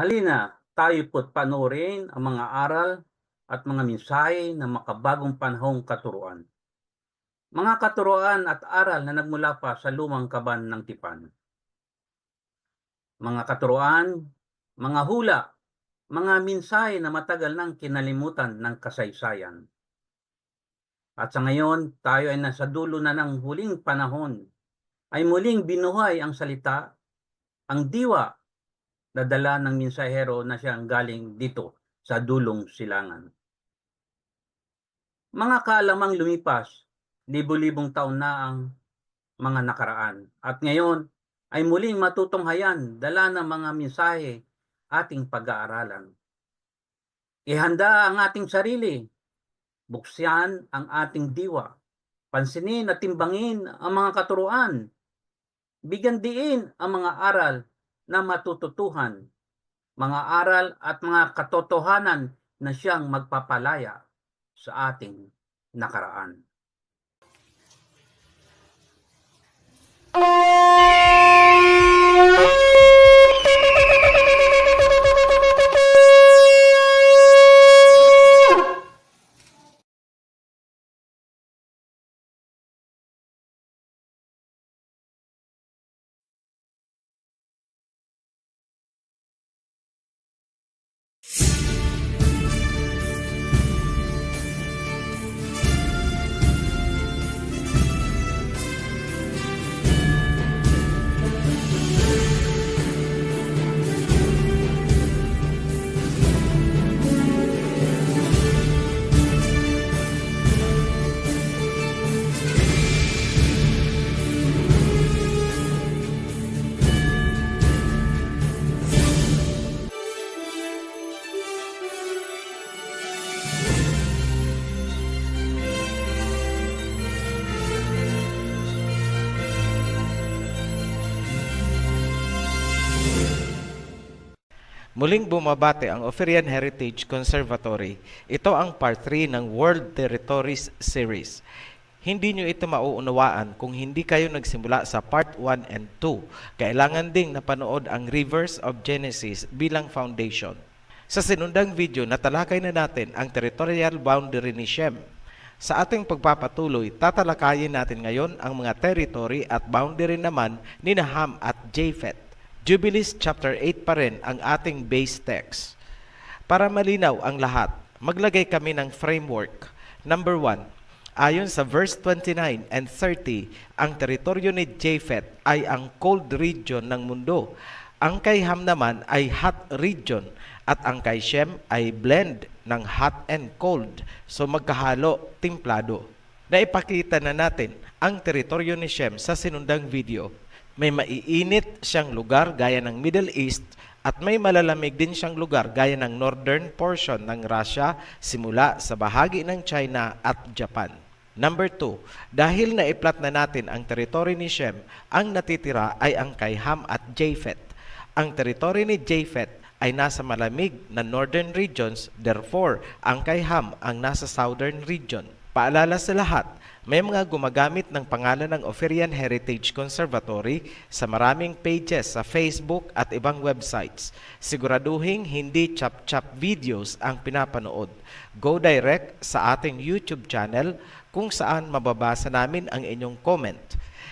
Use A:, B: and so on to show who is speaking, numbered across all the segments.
A: Halina, tayo po't panoorin ang mga aral at mga mensahe ng makabagong panahong katuruan. Mga katuruan at aral na nagmula pa sa lumang kaban ng tipan. Mga katuruan, mga hula, mga mensahe na matagal nang kinalimutan ng kasaysayan. At sa ngayon, tayo ay nasa dulo na ng huling panahon, ay muling binuhay ang salita, ang diwa na dala ng mensahero na siyang galing dito sa dulong silangan. Mga kaalamang lumipas, libo-libong taon na ang mga nakaraan. At ngayon ay muling matutunghayan dala ng mga mensahe ating pag-aaralan. Ihanda ang ating sarili, buksan ang ating diwa, pansinin at timbangin ang mga katuruan, bigyan diin ang mga aral na matututuhan, mga aral at mga katotohanan na siyang magpapalaya sa ating nakaraan.
B: Muling bumabate ang Oferian Heritage Conservatory. Ito ang part 3 ng World Territories Series. Hindi nyo ito mauunawaan kung hindi kayo nagsimula sa part 1 and 2. Kailangan ding napanood ang Rivers of Genesis bilang foundation. Sa sinundang video, natalakay na natin ang territorial boundary ni Shem. Sa ating pagpapatuloy, tatalakayin natin ngayon ang mga territory at boundary naman ni Ham at Japheth. Jubilees chapter 8 pa rin ang ating base text. Para malinaw ang lahat, maglagay kami ng framework. Number 1, ayon sa verse 29 and 30, ang teritoryo ni Japheth ay ang cold region ng mundo. Ang kay Ham naman ay hot region at ang kay Shem ay blend ng hot and cold. So magkahalo, timplado. Naipakita na natin ang teritoryo ni Shem sa sinundang video. May maiinit siyang lugar gaya ng Middle East at may malalamig din siyang lugar gaya ng northern portion ng Russia simula sa bahagi ng China at Japan. Number 2, dahil naiplat na natin ang teritoryo ni Shem, ang natitira ay ang kay Ham at Japheth. Ang teritoryo ni Japheth ay nasa malamig na northern regions, therefore ang kay Ham ang nasa southern region. Paalala sa lahat, may mga gumagamit ng pangalan ng Oferian Heritage Conservatory sa maraming pages sa Facebook at ibang websites. Siguraduhin hindi chap-chap videos ang pinapanood. Go direct sa ating YouTube channel kung saan mababasa namin ang inyong comment.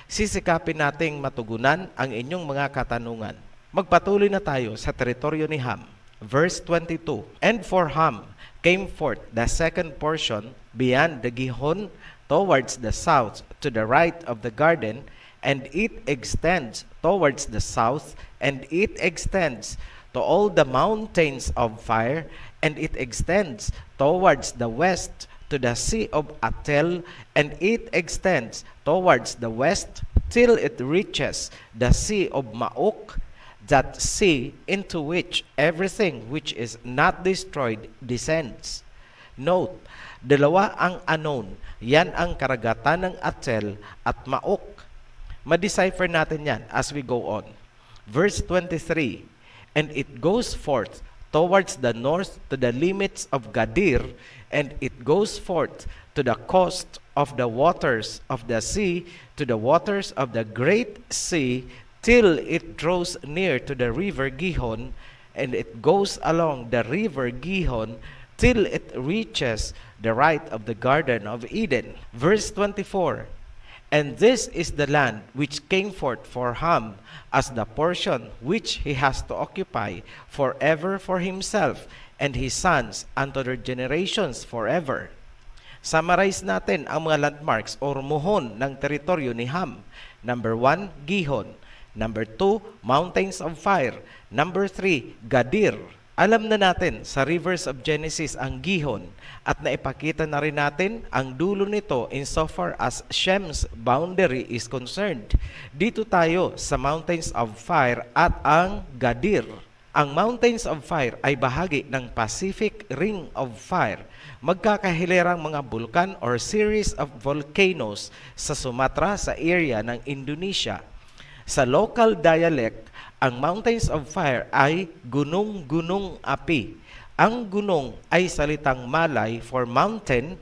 B: Sisikapin nating matugunan ang inyong mga katanungan. Magpatuloy na tayo sa teritoryo ni Ham. Verse 22, and for Ham came forth the second portion beyond the Gihon towards the south to the right of the garden, and it extends towards the south, and it extends to all the mountains of fire, and it extends towards the west to the sea of Atel, and it extends towards the west till it reaches the sea of Maok, that sea into which everything which is not destroyed descends. Note, dalawa ang Anon. Yan ang karagatan ng Atel at Maok. Ma-decipher natin yan as we go on. Verse 23, and it goes forth towards the north to the limits of Gadir, and it goes forth to the coast of the waters of the sea, to the waters of the great sea, till it draws near to the river Gihon, and it goes along the river Gihon till it reaches the right of the Garden of Eden. Verse 24, and this is the land which came forth for Ham as the portion which he has to occupy forever for himself and his sons unto their generations forever. Summarize natin ang mga landmarks o muhon ng teritoryo ni Ham. Number 1, Gihon. Number 2, Mountains of Fire. Number 3, Gadir. Alam na natin sa Rivers of Genesis ang Gihon at naipakita na rin natin ang dulo nito insofar as Shem's boundary is concerned. Dito tayo sa Mountains of Fire at ang Gadir. Ang Mountains of Fire ay bahagi ng Pacific Ring of Fire, magkakahilerang mga bulkan or series of volcanoes sa Sumatra sa area ng Indonesia. Sa local dialect, ang Mountains of Fire ay gunung-gunung api. Ang gunung ay salitang Malay for mountain,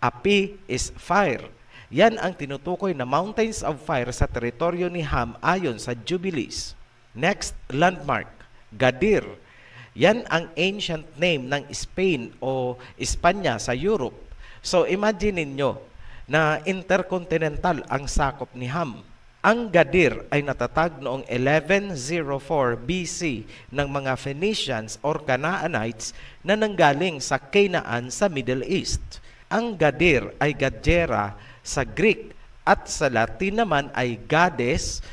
B: api is fire. Yan ang tinutukoy na Mountains of Fire sa teritoryo ni Ham ayon sa Jubilees. Next landmark, Gadir. Yan ang ancient name ng Spain o Espanya sa Europe. So imagine ninyo na intercontinental ang sakop ni Ham. Ang Gadir ay natatag noong 1104 BC ng mga Phoenicians or Canaanites na nanggaling sa Canaan sa Middle East. Ang Gadir ay Gadjera sa Greek at sa Latin naman ay Gades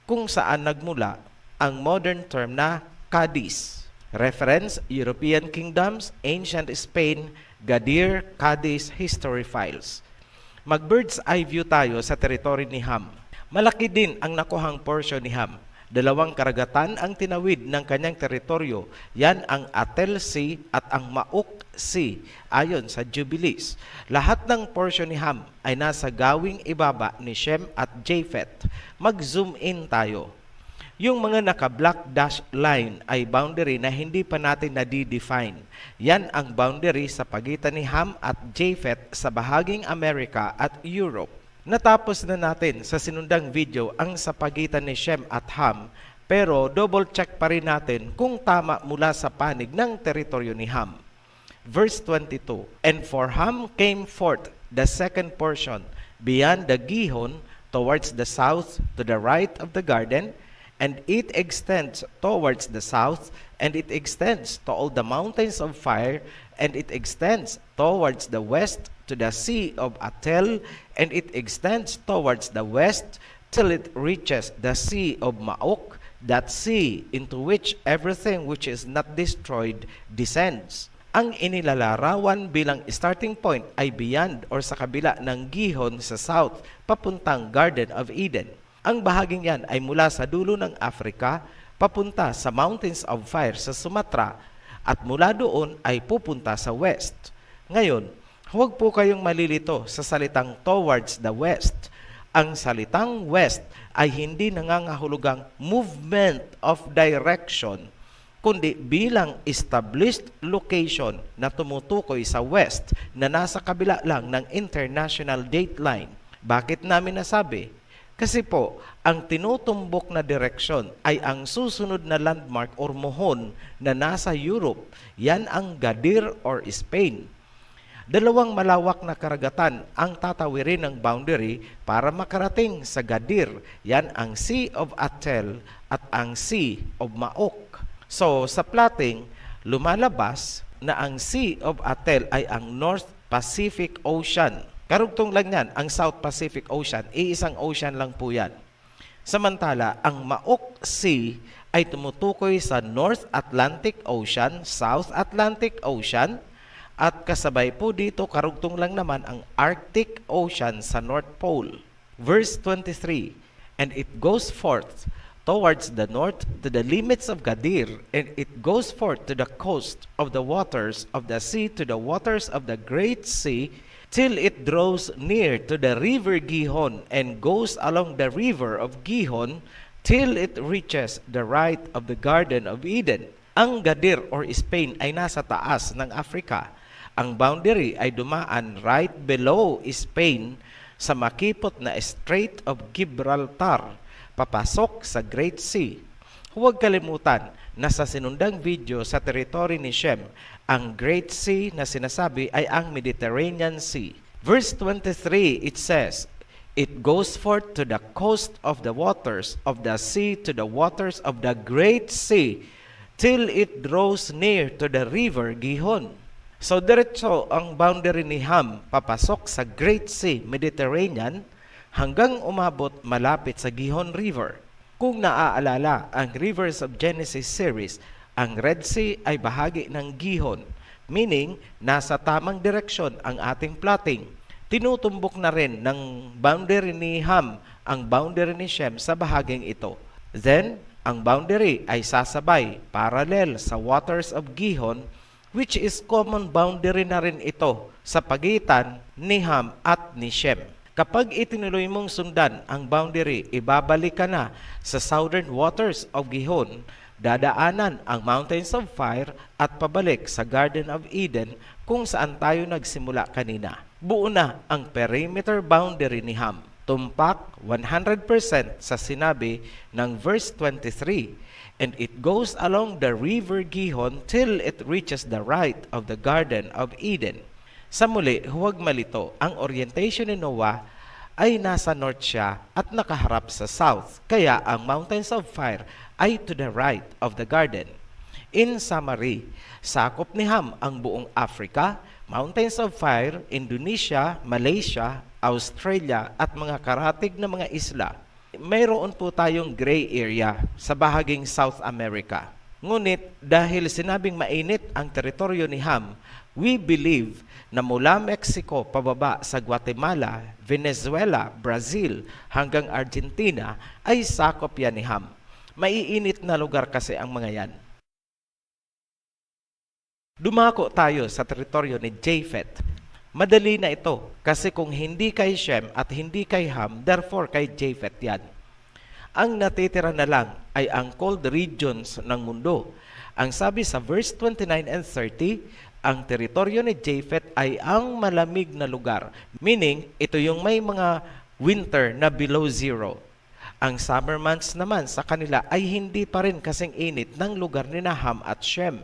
B: kung saan nagmula ang modern term na Cadiz. Reference, European Kingdoms, Ancient Spain, Gadir, Cadiz, History Files. Mag-bird's eye view tayo sa teritoryo ni Ham. Malaki din ang nakuhang portion ni Ham. 2 karagatan ang tinawid ng kanyang teritoryo. Yan ang Atel Sea at ang Mauk Sea ayon sa Jubilees. Lahat ng portion ni Ham ay nasa gawing ibaba ni Shem at Japheth. Mag-zoom in tayo. Yung mga naka-black dash line ay boundary na hindi pa natin na-define. Yan ang boundary sa pagitan ni Ham at Japheth sa bahaging America at Europe. Natapos na natin sa sinundang video ang sa pagitan ni Shem at Ham, pero double check pa rin natin kung tama mula sa panig ng teritoryo ni Ham. Verse 22, and for Ham came forth the second portion beyond the Gihon towards the south to the right of the garden, and it extends towards the south, and it extends to all the mountains of fire, and it extends towards the west to the sea of Atel, and it extends towards the west till it reaches the sea of Maok, that sea into which everything which is not destroyed descends. Ang inilalarawan bilang starting point ay beyond or sa kabila ng Gihon sa south papuntang Garden of Eden. Ang bahaging yan ay mula sa dulo ng Africa papunta sa Mountains of Fire sa Sumatra at mula doon ay pupunta sa west. Ngayon, huwag po kayong malilito sa salitang towards the west. Ang salitang west ay hindi nangangahulugang movement of direction, kundi bilang established location na tumutukoy sa west na nasa kabila lang ng international dateline. Bakit namin nasabi? Kasi po, ang tinutumbok na direksyon ay ang susunod na landmark or mohon na nasa Europe. Yan ang Gadir or Spain. 2 malawak na karagatan ang tatawirin ng boundary para makarating sa Gadir. Yan ang Sea of Atel at ang Sea of Maok. So, sa plotting, lumalabas na ang Sea of Atel ay ang North Pacific Ocean. Karugtong lang yan, ang South Pacific Ocean, iisang ocean lang po yan. Samantala, ang Maok Sea ay tumutukoy sa North Atlantic Ocean, South Atlantic Ocean, at kasabay po dito, karugtong lang naman ang Arctic Ocean sa North Pole. Verse 23, and it goes forth towards the north to the limits of Gadir, and it goes forth to the coast of the waters of the sea, to the waters of the great sea, till it draws near to the river Gihon, and goes along the river of Gihon, till it reaches the right of the Garden of Eden. Ang Gadir or Spain ay nasa taas ng Africa. Ang boundary ay dumaan right below Spain sa makipot na Strait of Gibraltar, papasok sa Great Sea. Huwag kalimutan na sa sinundang video sa teritoryo ni Shem, ang Great Sea na sinasabi ay ang Mediterranean Sea. Verse 23, it says, "It goes forth to the coast of the waters of the sea, to the waters of the great sea, till it draws near to the river Gihon." So diretso ang boundary ni Ham papasok sa Great Sea, Mediterranean, hanggang umabot malapit sa Gihon River. Kung naaalala ang Rivers of Genesis series, ang Red Sea ay bahagi ng Gihon, meaning nasa tamang direksyon ang ating plotting. Tinutumbok na rin ng boundary ni Ham ang boundary ni Shem sa bahaging ito. Then, ang boundary ay sasabay parallel sa waters of Gihon, which is common boundary na rin ito sa pagitan ni Ham at ni Shem. Kapag itinuloy mong sundan ang boundary, ibabalik ka na sa southern waters of Gihon, dadaanan ang mountains of fire at pabalik sa Garden of Eden kung saan tayo nagsimula kanina. Buo na ang perimeter boundary ni Ham. Tumpak 100% sa sinabi ng verse 23, "And it goes along the river Gihon till it reaches the right of the Garden of Eden." Sa muli, huwag malito, ang orientation ni Noah ay nasa north siya at nakaharap sa south. Kaya ang mountains of fire ay to the right of the garden. In summary, sakop ni Ham ang buong Africa, mountains of fire, Indonesia, Malaysia, Australia at mga karatig na mga isla. Mayroon po tayong gray area sa bahaging South America. Ngunit dahil sinabing mainit ang teritoryo ni Ham, we believe na mula Mexico pababa sa Guatemala, Venezuela, Brazil hanggang Argentina ay sakop yan ni Ham. Maiinit na lugar kasi ang mga yan. Dumako tayo sa teritoryo ni Japheth. Madali na ito kasi kung hindi kay Shem at hindi kay Ham, therefore kay Japheth yan. Ang natitira na lang ay ang cold regions ng mundo. Ang sabi sa verse 29 and 30, ang teritoryo ni Japheth ay ang malamig na lugar. Meaning, ito yung may mga winter na below zero. Ang summer months naman sa kanila ay hindi pa rin kasing init ng lugar ni Ham at Shem.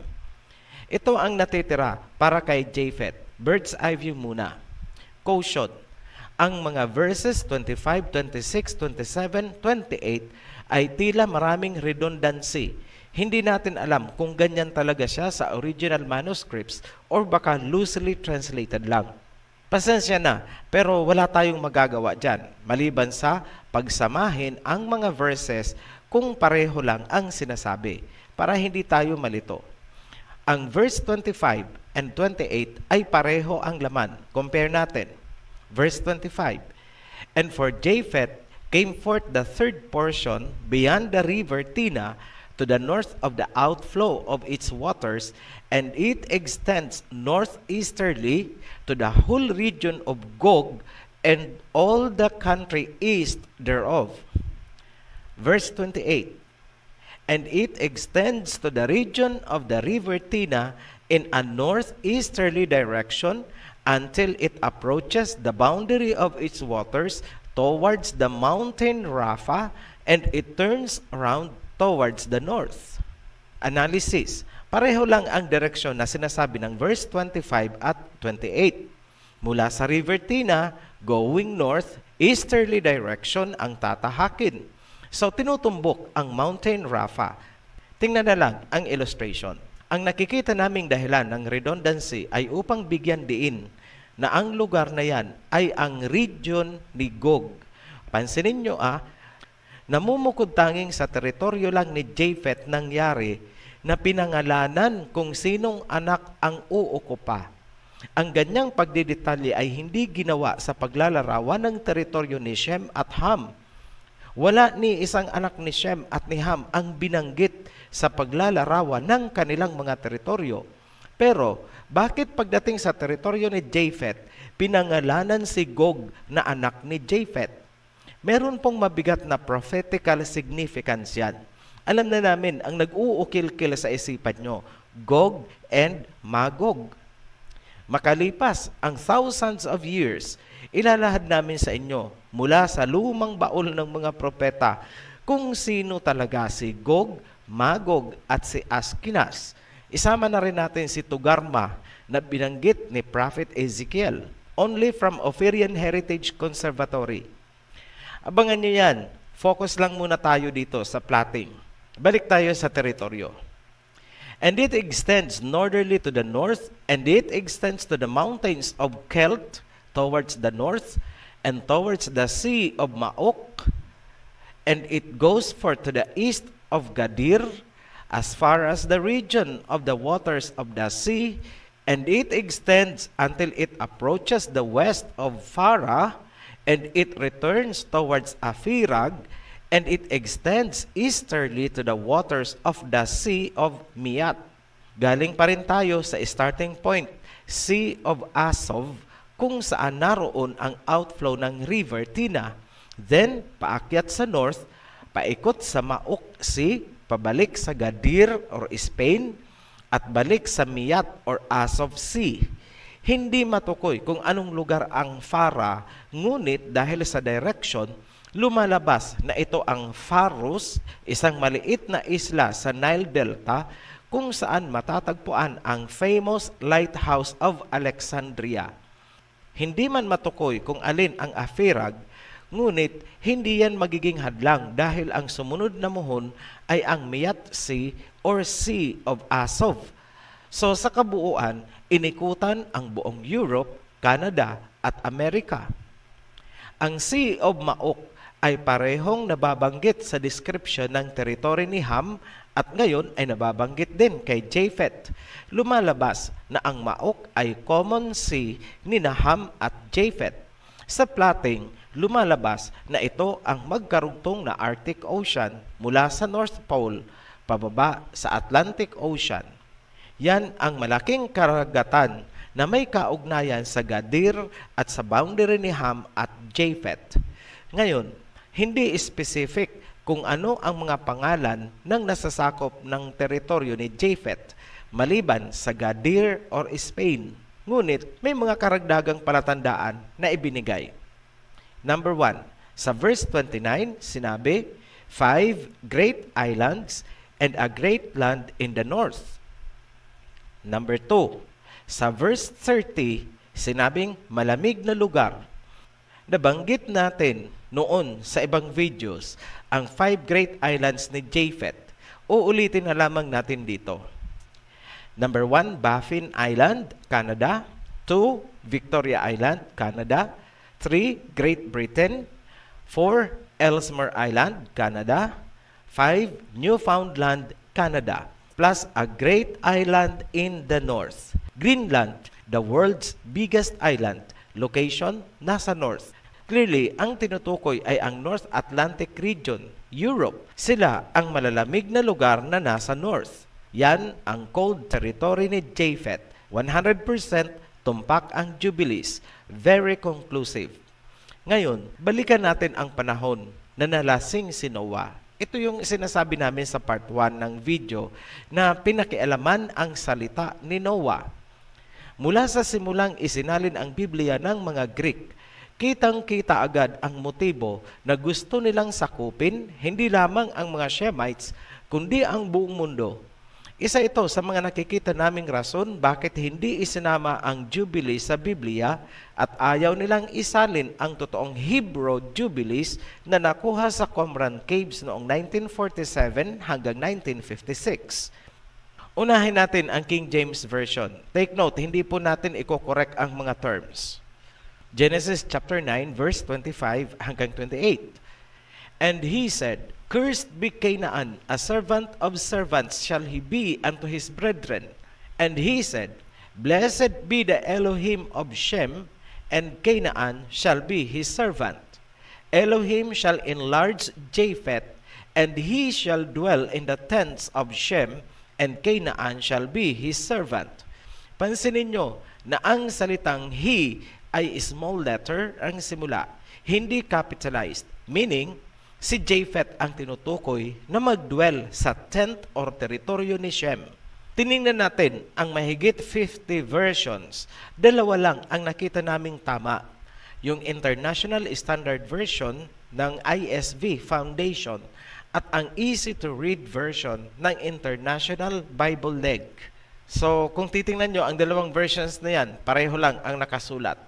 B: Ito ang natitira para kay Japheth. Bird's eye view muna. Caution. Ang mga verses 25, 26, 27, 28 ay tila maraming redundancy. Hindi natin alam kung ganyan talaga siya sa original manuscripts or baka loosely translated lang. Pasensya na, pero wala tayong magagawa dyan, maliban sa pagsamahin ang mga verses kung pareho lang ang sinasabi, para hindi tayo malito. Ang verse 25 and 28 ay pareho ang laman. Compare natin. Verse 25, "And for Japheth came forth the third portion beyond the river Tina to the north of the outflow of its waters, and it extends northeasterly to the whole region of Gog and all the country east thereof." Verse 28, "And it extends to the region of the river Tina in a northeasterly direction until it approaches the boundary of its waters towards the mountain Rapha, and it turns around towards the north." Analysis. Pareho lang ang direksyon na sinasabi ng verse 25 at 28. Mula sa river Tina, going north, easterly direction ang tatahakin. So tinutumbok ang mountain Rapha. Tingnan na lang ang illustration. Ang nakikita naming dahilan ng redundancy ay upang bigyan diin na ang lugar na yan ay ang region ni Gog. Pansinin nyo namumukod tanging sa teritoryo lang ni Japheth nangyari na pinangalanan kung sinong anak ang uukupa. Ang ganyang pagdidetalye ay hindi ginawa sa paglalarawan ng teritoryo ni Shem at Ham. Wala ni isang anak ni Shem at ni Ham ang binanggit sa paglalarawan ng kanilang mga teritoryo. Pero, bakit pagdating sa teritoryo ni Japheth, pinangalanan si Gog na anak ni Japheth? Meron pong mabigat na prophetical significance yan. Alam na namin, ang nag-uukil-kil sa isipan nyo, Gog and Magog. Makalipas ang thousands of years, ilalahad namin sa inyo mula sa lumang baul ng mga propeta kung sino talaga si Gog, Magog at si Askinas. Isama na rin natin si Togarma na binanggit ni Prophet Ezekiel, only from Ophirian Heritage Conservatory. Abangan nyo yan. Focus lang muna tayo dito sa plotting. Balik tayo sa teritoryo. And it extends northerly to the north, and it extends to the mountains of Kelt towards the north, and towards the sea of Maok, and it goes forth to the east of Gadir, as far as the region of the waters of the sea, and it extends until it approaches the west of Farah, and it returns towards Afirag, and it extends easterly to the waters of the Sea of Miat. Galing pa rin tayo sa starting point, Sea of Azov, kung saan naroon ang outflow ng River Tina. Then, paakyat sa north, paikot sa Maok Sea, pabalik sa Gadir or Spain, at balik sa Miat or Azov Sea. Hindi matukoy kung anong lugar ang Farah, ngunit dahil sa direction, lumalabas na ito ang Pharos, isang maliit na isla sa Nile Delta kung saan matatagpuan ang famous Lighthouse of Alexandria. Hindi man matukoy kung alin ang Afirag, ngunit hindi yan magiging hadlang dahil ang sumunod na muhon ay ang Miat Sea or Sea of Azov. So sa kabuuan, inikutan ang buong Europe, Canada at Amerika. Ang Sea of Maok ay parehong nababanggit sa description ng teritoryo ni Ham at ngayon ay nababanggit din kay Japheth. Lumalabas na ang Maok ay common sea ni Ham at Japheth. Sa plotting, lumalabas na ito ang magkarugtong na Arctic Ocean mula sa North Pole pababa sa Atlantic Ocean. Yan ang malaking karagatan na may kaugnayan sa Gadir at sa boundary ni Ham at Japheth. Ngayon, hindi specific kung ano ang mga pangalan ng nasasakop ng teritoryo ni Japheth maliban sa Gadir or Spain. Ngunit may mga karagdagang palatandaan na ibinigay. Number 1, sa verse 29, sinabi, 5 great islands and a great land in the north. Number 2, sa verse 30, sinabing malamig na lugar. Nabanggit natin noon sa ibang videos ang 5 great islands ni Japheth. Uulitin na lamang natin dito. Number 1, Baffin Island, Canada. 2, Victoria Island, Canada. 3, Great Britain. 4, Ellesmere Island, Canada. 5, Newfoundland, Canada. Plus a great island in the north. Greenland, the world's biggest island. Location, nasa north. Clearly, ang tinutukoy ay ang North Atlantic region, Europe. Sila ang malalamig na lugar na nasa north. Yan ang cold territory ni Japheth. 100% tumpak ang Jubilees. Very conclusive. Ngayon, balikan natin ang panahon na nalasing si Noah. Ito yung sinasabi namin sa part 1 ng video na pinakialaman ang salita ni Noah. Mula sa simulang isinalin ang Biblia ng mga Greek, kitang-kita agad ang motibo na gusto nilang sakupin hindi lamang ang mga Shemites, kundi ang buong mundo. Isa ito sa mga nakikita naming rason bakit hindi isinama ang Jubilee sa Biblia at ayaw nilang isalin ang totoong Hebrew Jubilees na nakuha sa Qumran Caves noong 1947 hanggang 1956. Unahin natin ang King James Version. Take note, hindi po natin i-correct ang mga terms. Genesis chapter 9 verse 25 hanggang 28. And he said, Cursed be Canaan, a servant of servants shall he be unto his brethren. And he said, Blessed be the Elohim of Shem, and Canaan shall be his servant. Elohim shall enlarge Japheth, and he shall dwell in the tents of Shem, and Canaan shall be his servant. Pansinin nyo na ang salitang he ay small letter ang simula, hindi capitalized, meaning si Japheth ang tinutukoy na mag-dwell sa tent or teritoryo ni Shem. Tiningnan natin ang mahigit 50 versions. Dalawa lang ang nakita naming tama. Yung International Standard Version ng ISV Foundation at ang easy-to-read version ng International Bible Leg. So, kung titingnan nyo, ang dalawang versions na yan, pareho lang ang nakasulat.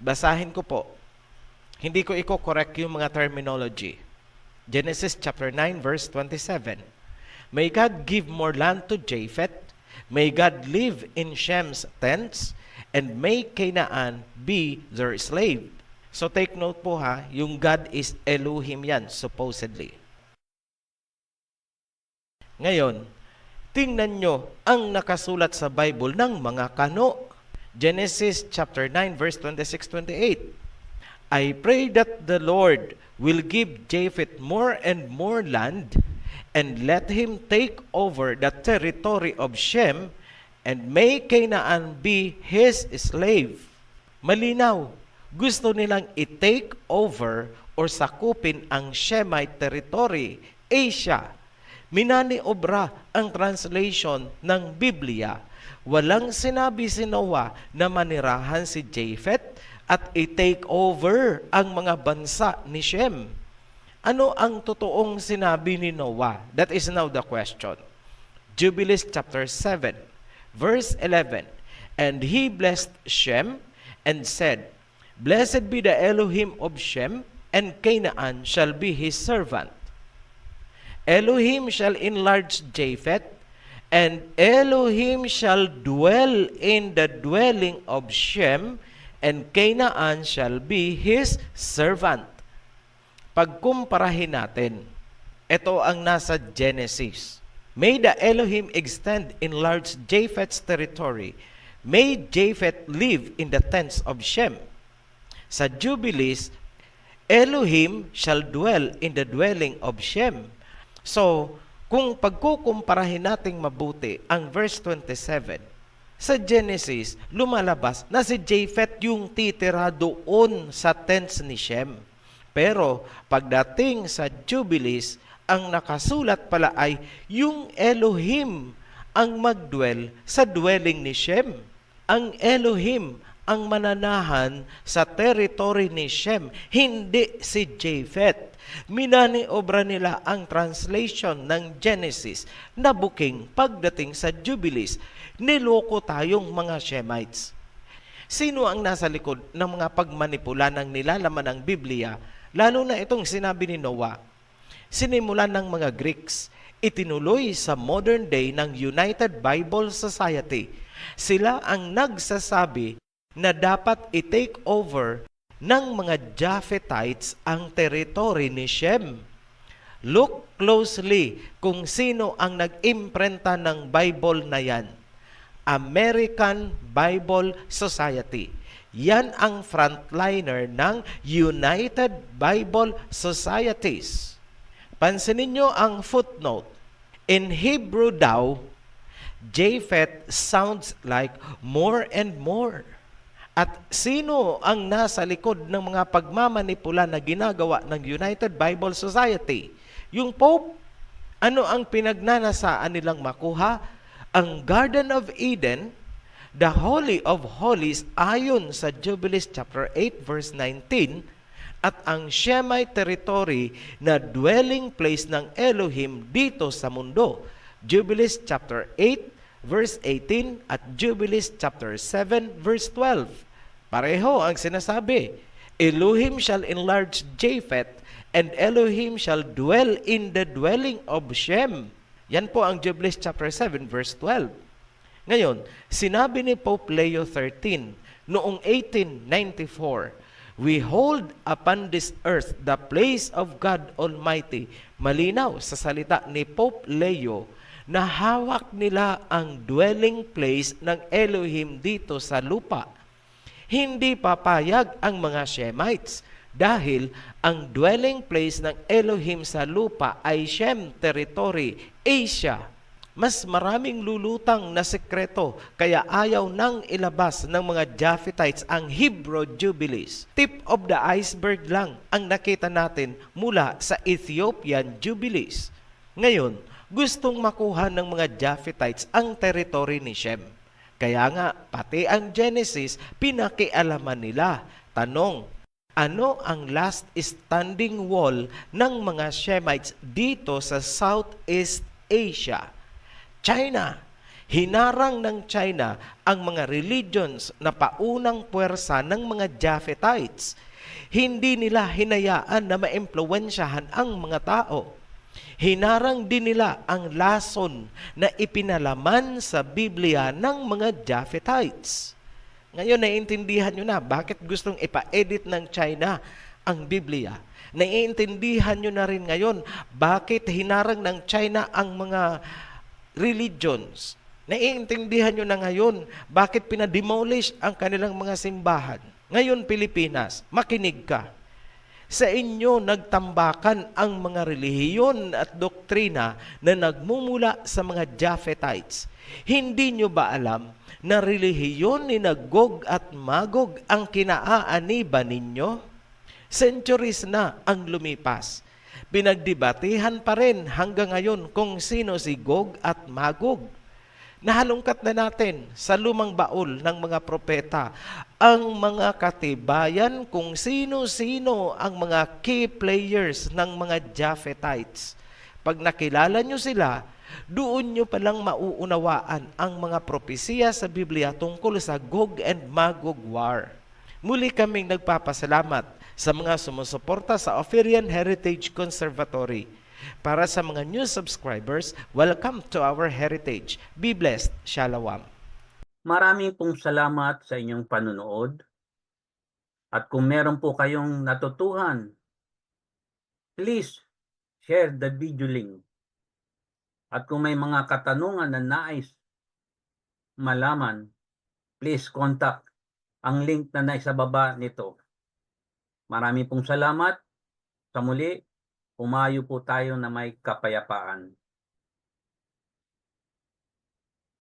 B: Basahin ko po. Hindi ko i-correct yung mga terminology. Genesis chapter 9, verse 27. May God give more land to Japheth, may God live in Shem's tents, and may Canaan be their slave. So take note po ha, yung God is Elohim yan, supposedly. Ngayon, tingnan nyo ang nakasulat sa Bible ng mga kano. Genesis chapter 9, verse 26-28. I pray that the Lord will give Japheth more and more land, and let him take over the territory of Shem, and may Canaan be his slave. Malinaw, gusto nilang i-take over or sakupin ang Shemite territory, Asia. Minaniobra ang translation ng Biblia. Walang sinabi si Noah na manirahan si Japheth at i-take over ang mga bansa ni Shem. Ano ang totoong sinabi ni Noah? That is now the question. Jubilees chapter 7, verse 11. And he blessed Shem and said, Blessed be the Elohim of Shem, and Canaan shall be his servant. Elohim shall enlarge Japheth, and Elohim shall dwell in the dwelling of Shem, and Canaan shall be his servant. Pagkumparahin natin, ito ang nasa Genesis. May the Elohim extend enlarge Japheth's territory. May Japheth live in the tents of Shem. Sa Jubilees, Elohim shall dwell in the dwelling of Shem. So, kung pagkukumparahin nating mabuti ang verse 27, sa Genesis, lumalabas na si Japheth yung titira doon sa tents ni Shem. Pero, pagdating sa Jubilees, ang nakasulat pala ay yung Elohim ang magdwell sa dwelling ni Shem. Ang Elohim ang mananahan sa territory ni Shem, hindi si Japheth. Minaniobra nila ang translation ng Genesis na booking pagdating sa Jubilees. Niloko tayong mga Shemites. Sino ang nasa likod ng mga pagmanipula ng nilalaman ng Biblia, lalo na itong sinabi ni Noah? Sinimulan ng mga Greeks, itinuloy sa modern day ng United Bible Society. Sila ang nagsasabi na dapat i-take over ng mga Japhethites ang territory ni Shem. Look closely kung sino ang nag-imprenta ng Bible na yan. American Bible Society. Yan ang frontliner ng United Bible Societies. Pansinin nyo ang footnote. In Hebrew daw, Japheth sounds like more and more. At sino ang nasa likod ng mga pagmamanipula na ginagawa ng United Bible Society? Yung Pope. Ano ang pinagnanasaan nilang makuha? Ang Garden of Eden, the Holy of Holies ayon sa Jubilees chapter 8 verse 19, at ang Shemite territory na dwelling place ng Elohim dito sa mundo. Jubilees chapter 8 verse 18 at Jubilees chapter 7 verse 12. Pareho ang sinasabi, Elohim shall enlarge Japheth, and Elohim shall dwell in the dwelling of Shem. Yan po ang Jubilees chapter 7 verse 12. Ngayon, sinabi ni Pope Leo XIII noong 1894, We hold upon this earth the place of God Almighty. Malinaw sa salita ni Pope Leo na hawak nila ang dwelling place ng Elohim dito sa lupa. Hindi papayag ang mga Shemites dahil ang dwelling place ng Elohim sa lupa ay Shem territory, Asia. Mas maraming lulutang na sekreto kaya ayaw nang ilabas ng mga Japhethites ang Hebrew Jubilees. Tip of the iceberg lang ang nakita natin mula sa Ethiopian Jubilees. Ngayon, gustong makuha ng mga Japhethites ang territory ni Shem. Kaya nga, pati ang Genesis, pinakialaman nila. Tanong, Ano ang last standing wall ng mga Shemites dito sa Southeast Asia? China. Hinarang ng China ang mga religions na paunang puwersa ng mga Japhetites. Hindi nila hinayaan na maimpluwensyahan ang mga tao. Hinarang din nila ang lason na ipinalaman sa Biblia ng mga Japhetites. Ngayon, naiintindihan nyo na bakit gustong ipa-edit ng China ang Biblia. Naiintindihan nyo na rin ngayon bakit hinarang ng China ang mga religions. Naiintindihan nyo na ngayon bakit pinademolish ang kanilang mga simbahan. Ngayon, Pilipinas, makinig ka. Sa inyo nagtambakan ang mga relihiyon at doktrina na nagmumula sa mga Japhetites. Hindi nyo ba alam na relihiyon ni Gog at Magog ang kinaaaniban ninyo? Centuries na ang lumipas. Pinagdebatehan pa rin hanggang ngayon kung sino si Gog at Magog. Nahalungkat na natin sa lumang baul ng mga propeta ang mga katibayan kung sino-sino ang mga key players ng mga Japhetites. Pag nakilala nyo sila, doon nyo palang mauunawaan ang mga propesiya sa Biblia tungkol sa Gog and Magog war. Muli kaming nagpapasalamat sa mga sumusuporta sa Offerien Heritage Conservatory. Para sa mga new subscribers, welcome to our heritage. Be blessed. Shalom.
A: Maraming pong salamat sa inyong panunood. At kung meron po kayong natutuhan, please share the video link. At kung may mga katanungan na nais malaman, please contact ang link na nasa baba nito. Maraming pong salamat. Sa muli, umayo po tayo na may kapayapaan.